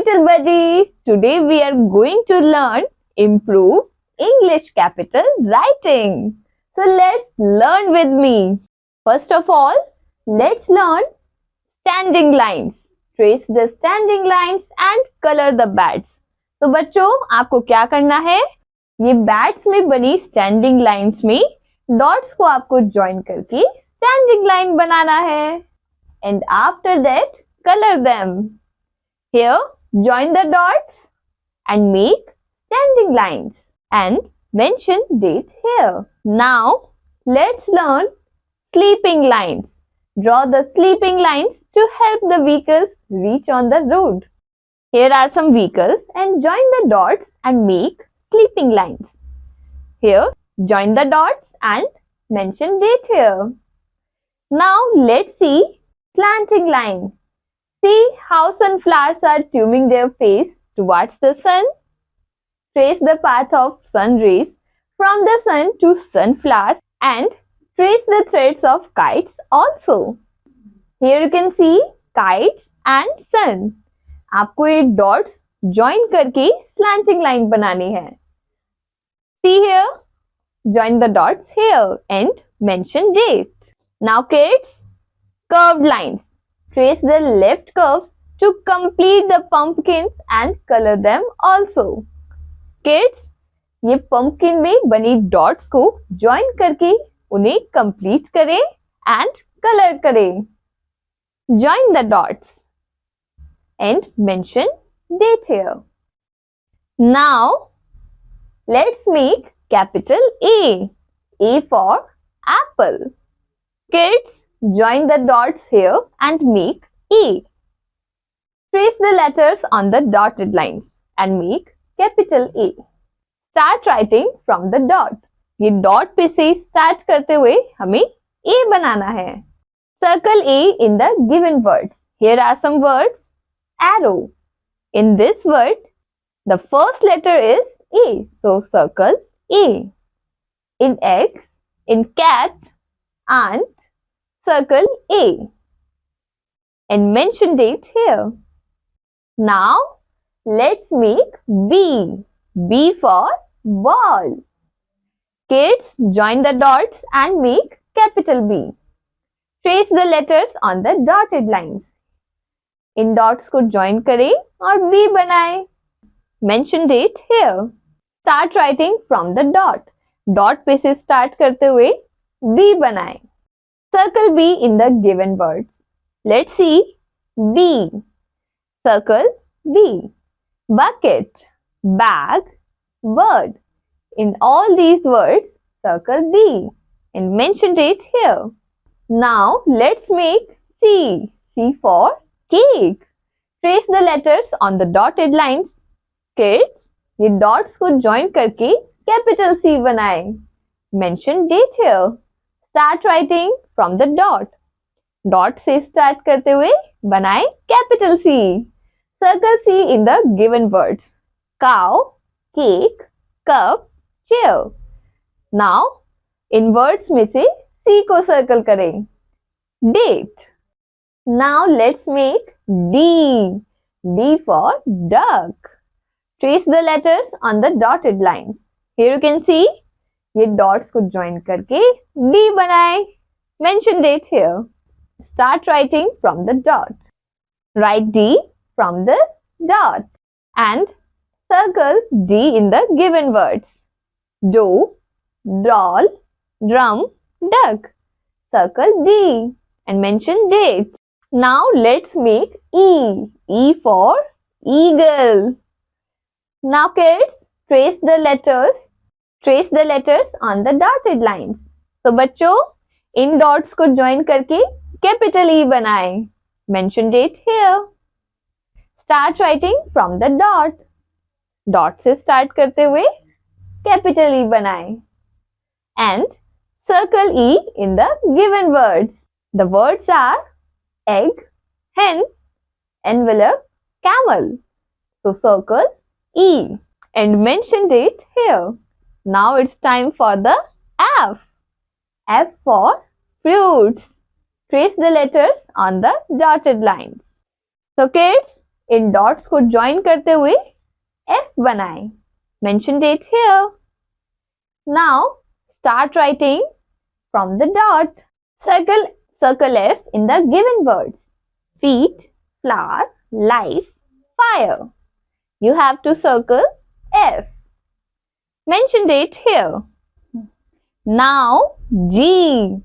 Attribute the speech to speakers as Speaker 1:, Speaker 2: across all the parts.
Speaker 1: little buddies, today we are going to learn improve English capital writing. So let's learn with me. First of all, let's learn standing lines. Trace the standing lines and color the bats. तो बच्चों आपको क्या करना है, ये bats में बनी standing lines में डॉट्स को आपको ज्वाइन करके स्टैंडिंग लाइन बनाना है. And after that colour them. Here, join the dots and make standing lines and mention date here. Now, let's learn sleeping lines. Draw the sleeping lines to help the vehicles reach on the road. Here are some vehicles and join the dots and make sleeping lines. Here, join the dots and mention date here. Now, let's see slanting line. See how sunflowers are turning their face towards the sun. Trace the path of sun rays from the sun to sunflowers and trace the threads of kites also. Here you can see kites and sun. आपको ये dots join करके slanting line बनानी है. See here, join the dots here and mention date. Now kids, curved lines. Trace the left curves to complete the pumpkins and color them also. Kids, ये pumpkin में बनी dots को join करके उन्हें complete करें and color करें. Join the dots and mention date here. Now, let's make capital A. A for apple. Kids, join the dots here and make A. Trace the letters on the dotted lines and make capital A. Start writing from the dot. ये dot पे से start करते हुए हमें A बनाना है. Circle A in the given words. Here are some words. Arrow. In this word, the first letter is A. So circle A. In X, in cat, ant, circle A and mention date here. Now, let's make B. B for ball. Kids, join the dots and make capital B. Trace the letters on the dotted lines. In dots को join करें और B बनाएं. Mention date here. Start writing from the dot. Dot पे से start करते हुए B बनाएं. Circle B in the given words. Let's see B. Circle B. Bucket, bag, bird. In all these words, circle B and mention date here. Now, let's make C. C for cake. Trace the letters on the dotted lines. Kids, ये dots को join करके capital C बनाएं. Mention date here. Start writing from the dot. Dot से start करते हुए बनाएं capital C. Circle C in the given words. Cow, cake, cup, chair. Now, in words में से C को circle करें. Date. Now let's make D. D for duck. Trace the letters on the dotted lines. Here you can see ये dots को join करके D बनाएं. Mention date here. Start writing from the dot. Write D from the dot and circle D in the given words. Doe, doll, drum, duck. Circle D and mention date. Now let's make E. E for eagle. Now kids, trace the letters on the dotted lines. So बच्चों, इन dots को join करके capital E बनाएं. Mention date here. Start writing from the dot. Dot से start करते हुए capital E बनाएं. And circle E in the given words. The words are egg, hen, envelope, camel. So circle E and mention date here. Now it's time for the F. F for fruits. Trace the letters on the dotted lines. So kids, in dots को join करते हुए F बनाएं. Mention date here. Now start writing from the dot. Circle F in the given words. Feet, flower, life, fire. You have to circle F. Mention date here. Now G.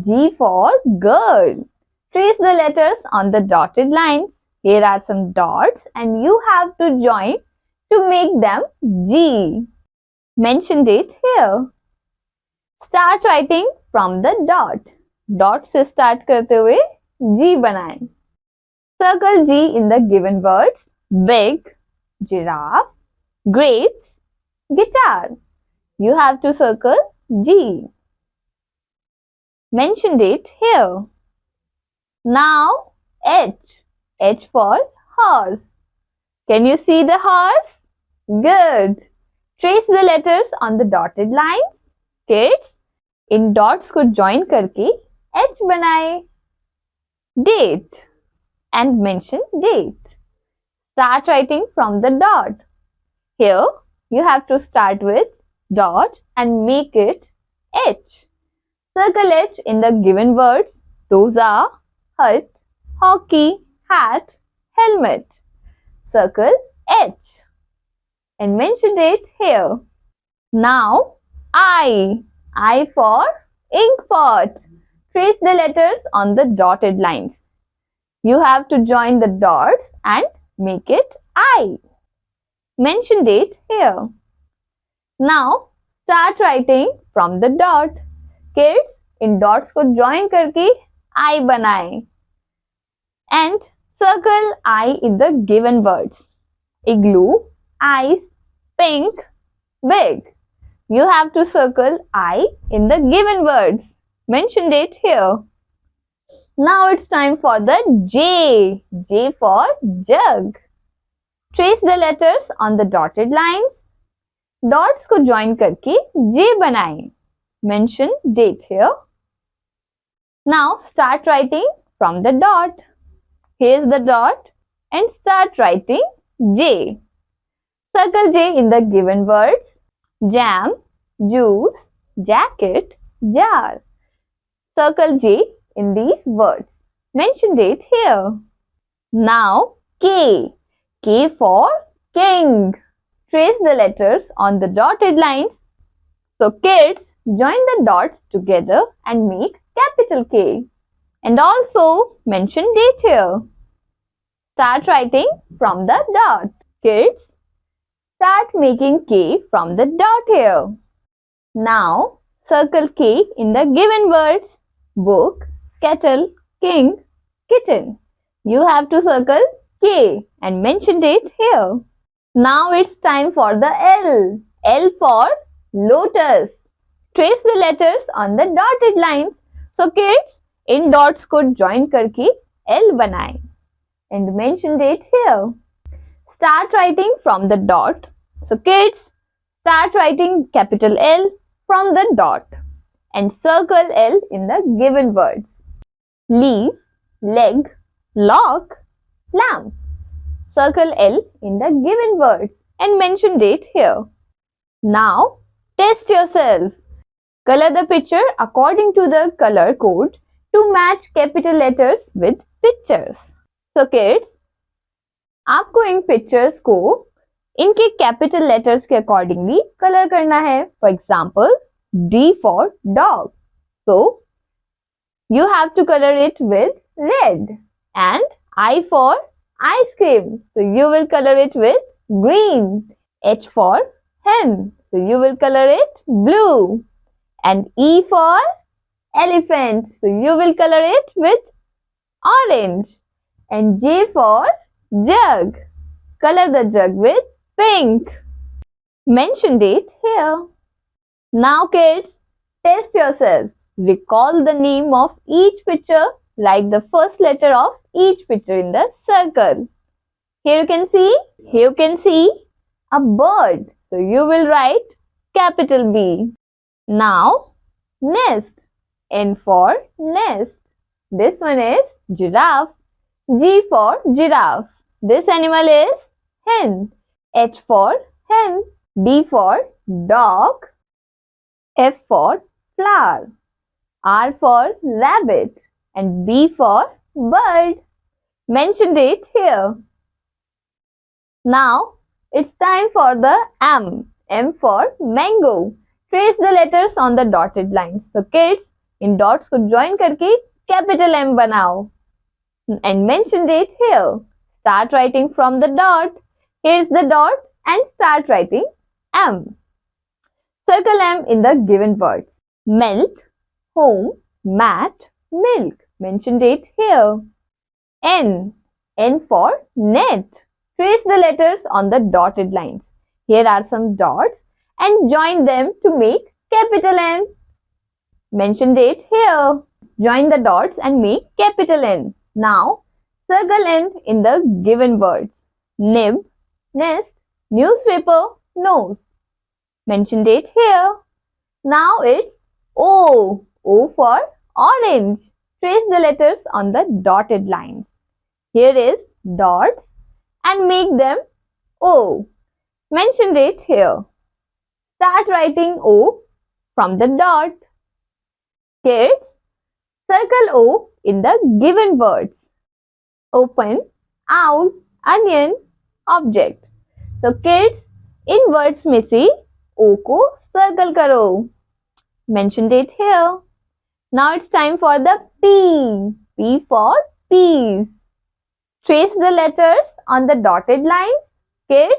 Speaker 1: G for girl. Trace the letters on the dotted lines. Here are some dots and you have to join to make them G. Mention date here. Start writing from the dot. Dot से start करते हुए G बनाएं. Circle G in the given words. Big, giraffe, grapes, guitar. You have to circle G. Mention date here. Now H. H for horse. Can you see the horse? Good. Trace the letters on the dotted lines. Kids, in dots को join करके H बनाएं. Date and mention date. Start writing from the dot. Here you have to start with dot and make it H. Circle H in the given words. Those are hut, hockey, hat, helmet. Circle H and mention date here. Now I. I for ink pot. Trace the letters on the dotted lines. You have to join the dots and make it I. Mention date here. Now start writing from the dot. Kids, in dots को join करके I बनाएं. And circle I in the given words. Igloo, ice, pink, big. You have to circle I in the given words. Mention date here. Now it's time for the J. J for jug. Trace the letters on the dotted lines. Dots को join करके J बनाएं. Mention date here. Now start writing from the dot. Here's the dot and start writing J. Circle J in the given words. Jam, juice, jacket, jar. Circle J in these words. Mention date here. Now K. K for king. Trace the letters on the dotted lines. So kids, join the dots together and make capital K. And also mention date here. Start writing from the dot. Kids, start making K from the dot here. Now circle K in the given words. Book, kettle, king, kitten. You have to circle K and mention date here. Now it's time for the L. L for lotus. Trace the letters on the dotted lines. So kids, in dots को join करके L बनाएं. And mention date here. Start writing from the dot. So kids, start writing capital L from the dot and circle L in the given words. Leaf, leg, lock, lamp. Circle L in the given words and mention date here. Now test yourself. Color the picture according to the color code to match capital letters with pictures. So kids, आपको इन pictures को इनके capital letters के accordingly color करना है. For example, D for dog. So you have to color it with red. And I for ice cream. So you will color it with green. H for hen. So you will color it blue. And E for elephant. So you will color it with orange. And J for jug. Color the jug with pink. Mention date here. Now kids, test yourself. Recall the name of each picture. Write the first letter of each picture in the circle. Here you can see a bird. So you will write capital B. Now nest. N for nest. This one is giraffe. G for giraffe. This animal is hen. H for hen. D for dog. F for flower. R for rabbit. And B for bird. Mentioned it here. Now it's time for the M. M for mango. Trace the letters on the dotted lines. So kids, in dots को join करके capital M बनाओ. And mentioned it here. Start writing from the dot. Here's the dot and start writing M. Circle M in the given words. Melt, home, mat, milk. Mentioned it here. N. N for net. Trace the letters on the dotted lines. Here are some dots and join them to make capital N. Mentioned it here. Join the dots and make capital N. Now, circle N in the given words. Nib, nest, newspaper, nose. Mentioned it here. Now it's O. O for orange. Trace the letters on the dotted lines. Here is dots and make them O. Mentioned it here. Start writing O from the dot. Kids, circle O in the given words. Open, owl, onion, object. So kids, in words में से O को circle करो. Mentioned it here. Now it's time for the P. P for peas. Trace the letters on the dotted lines. Kids,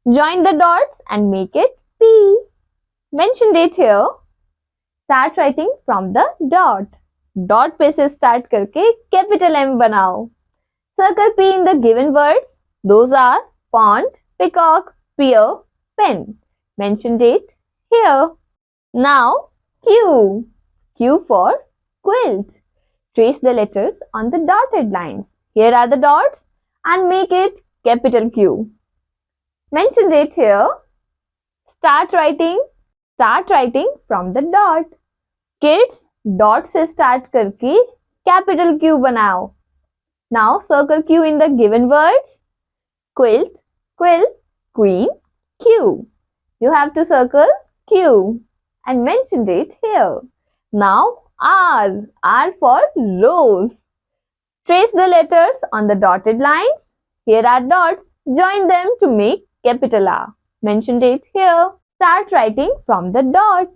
Speaker 1: join the dots and make it P. Mentioned it here. Start writing from the dot. Dot पे से start करके capital M बनाओ. Circle P in the given words. Those are pond, peacock, pear, pen. Mentioned it here. Now Q. Q for quilt. Trace the letters on the dotted lines. Here are the dots and make it capital Q. Mentioned it here. Start writing from the dot. Kids, dot से start करके capital Q बनाओ. Now circle Q in the given words. Quilt, quill, queen, Q. You have to circle Q and mentioned it here. Now R. R for rose. Trace the letters on the dotted lines. Here are dots. Join them to make capital R. Mentioned it here. Start writing from the dot.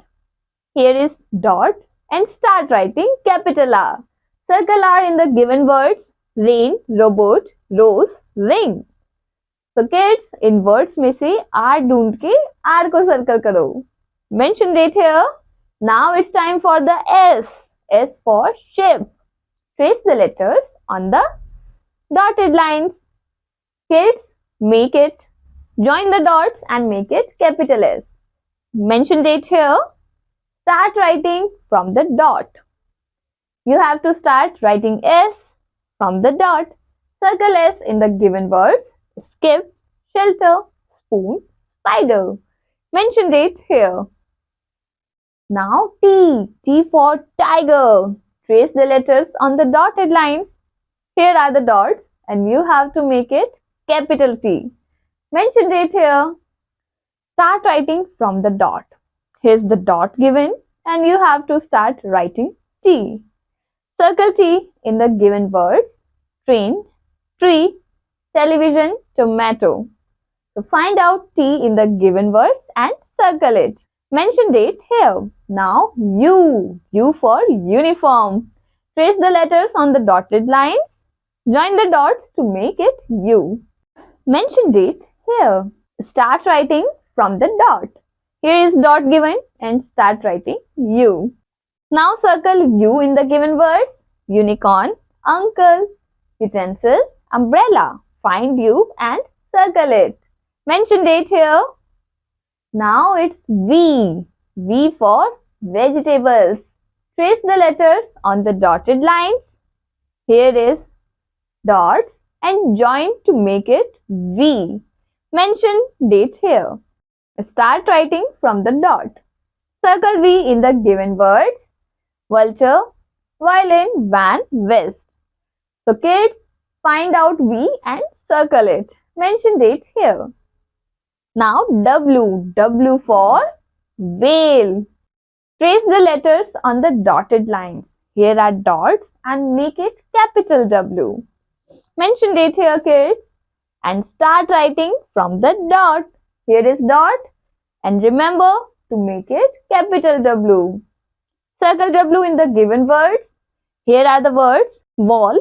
Speaker 1: Here is dot and start writing capital R. Circle R in the given words. Rain, robot, rose, ring. So kids, in words में से R ढूंढ के R को circle करो. Mentioned it here. Now it's time for the S. S for ship. Trace the letters on the dotted lines. Kids, make it. Join the dots and make it capital S. Mentioned it here. Start writing from the dot. You have to start writing S from the dot. Circle S in the given words. Skip, shelter, spoon, spider. Mentioned it here. Now T. T for tiger. Trace the letters on the dotted lines. Here are the dots and you have to make it capital T. Mentioned it here. Start writing from the dot. Here's the dot given and you have to start writing T. Circle T in the given words. Train, tree, television, tomato. So find out T in the given words and circle it. Mentioned it here. Now U. U for uniform. Trace the letters on the dotted lines. Join the dots to make it U. Mentioned it here. Start writing from the dot. Here is dot given and start writing U. Now circle U in the given words. Unicorn, uncle, utensil, umbrella. Find U and circle it. Mentioned it here. Now it's V. V for vegetables. Trace the letters on the dotted lines. Here is dots and join to make it V. Mention date here. Start writing from the dot. Circle V in the given words. Vulture, violin, van, vest. So kids, find out V and circle it. Mentioned it here. Now W for whale. Trace the letters on the dotted lines. Here are dots and make it capital W. Mentioned it here, kids. And start writing from the dot. Here is dot. And remember to make it capital W. Circle W in the given words. Here are the words wall,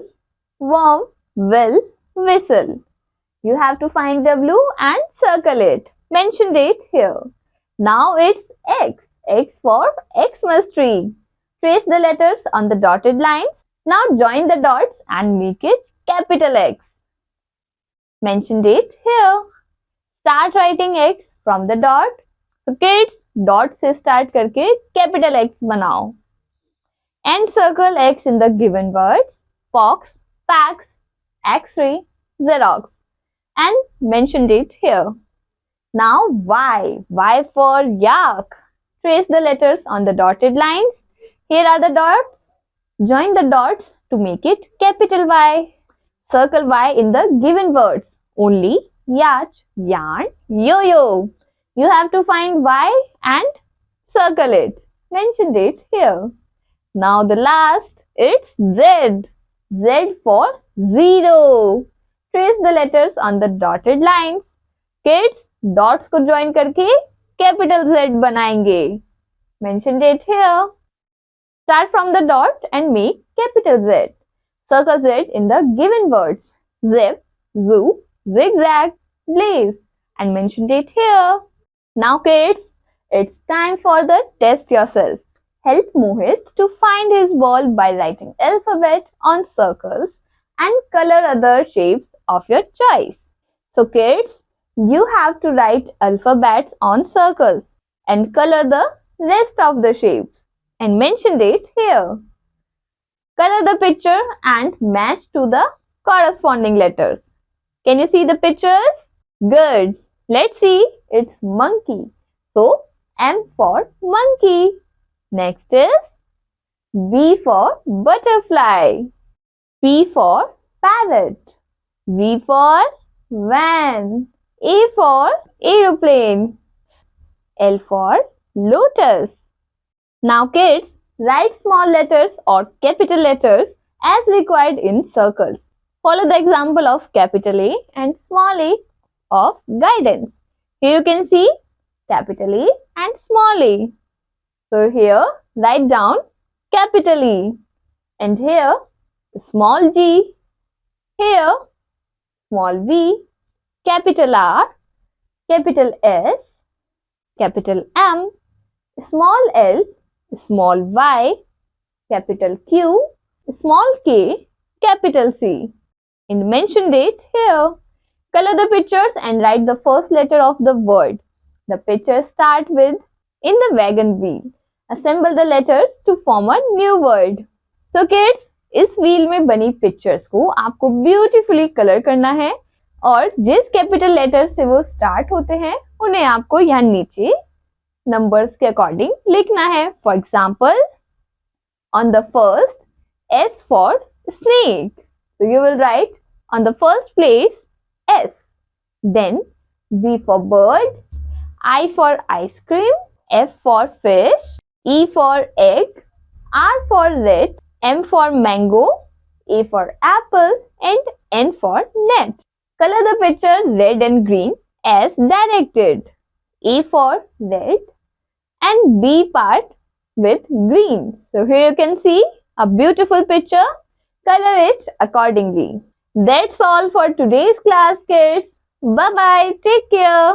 Speaker 1: worm, will, whistle. You have to find W and circle it. Mentioned it here. Now it's X. X for Xmas tree. Trace the letters on the dotted lines. Now join the dots and make it capital X. Mentioned it here. Start writing X from the dot. So kids, dot से start करके capital X बनाओ. And circle X in the given words. Fox, fax, X-ray, Xerox. And mentioned it here. Now Y. Y for yak. Trace the letters on the dotted lines. Here are the dots. Join the dots to make it capital Y. Circle Y in the given words. Only yacht, yarn, yo-yo. You have to find Y and circle it. Mentioned it here. Now the last, it's Z. Z for zero. Trace the letters on the dotted lines. Kids, dots को join करके capital Z बनाएंगे. Mentioned it here. Start from the dot and make capital Z. Circle Z in the given words. Zip, zoo, zigzag, blaze. And mentioned it here. Now kids, it's time for the test yourself. Help Mohit to find his ball by writing alphabet on circles and color other shapes of your choice. So kids, you have to write alphabets on circles and color the rest of the shapes. And mentioned it here. Color the picture and match to the corresponding letters. Can you see the pictures? Good. Let's see. It's monkey. So, M for monkey. Next is B for butterfly. P for parrot. V for van. A for aeroplane. L for lotus. Now kids, write small letters or capital letters as required in circles. Follow the example of capital A and small a of guidance. Here you can see capital A and small a. So here write down capital E and here small g, here small v, capital R, capital S, capital M, small l, small y, capital Q, small k, capital C. And mentioned it here. Color the pictures and write the first letter of the word. The pictures start with in the wagon wheel. Assemble the letters to form a new word. So kids, इस wheel में बनी pictures को आपको beautifully color करना है और जिस capital letter से वो start होते हैं उन्हें आपको यहाँ नीचे numbers के according लिखना है. For example, on the first, S for snake. So you will write on the first place S. Then B for bird, I for ice cream, F for fish, E for egg, R for red, M for mango, A for apple and N for net. Color the picture red and green as directed. A for red and B part with green. So here you can see a beautiful picture. Color it accordingly. That's all for today's class, kids. Bye-bye. Take care.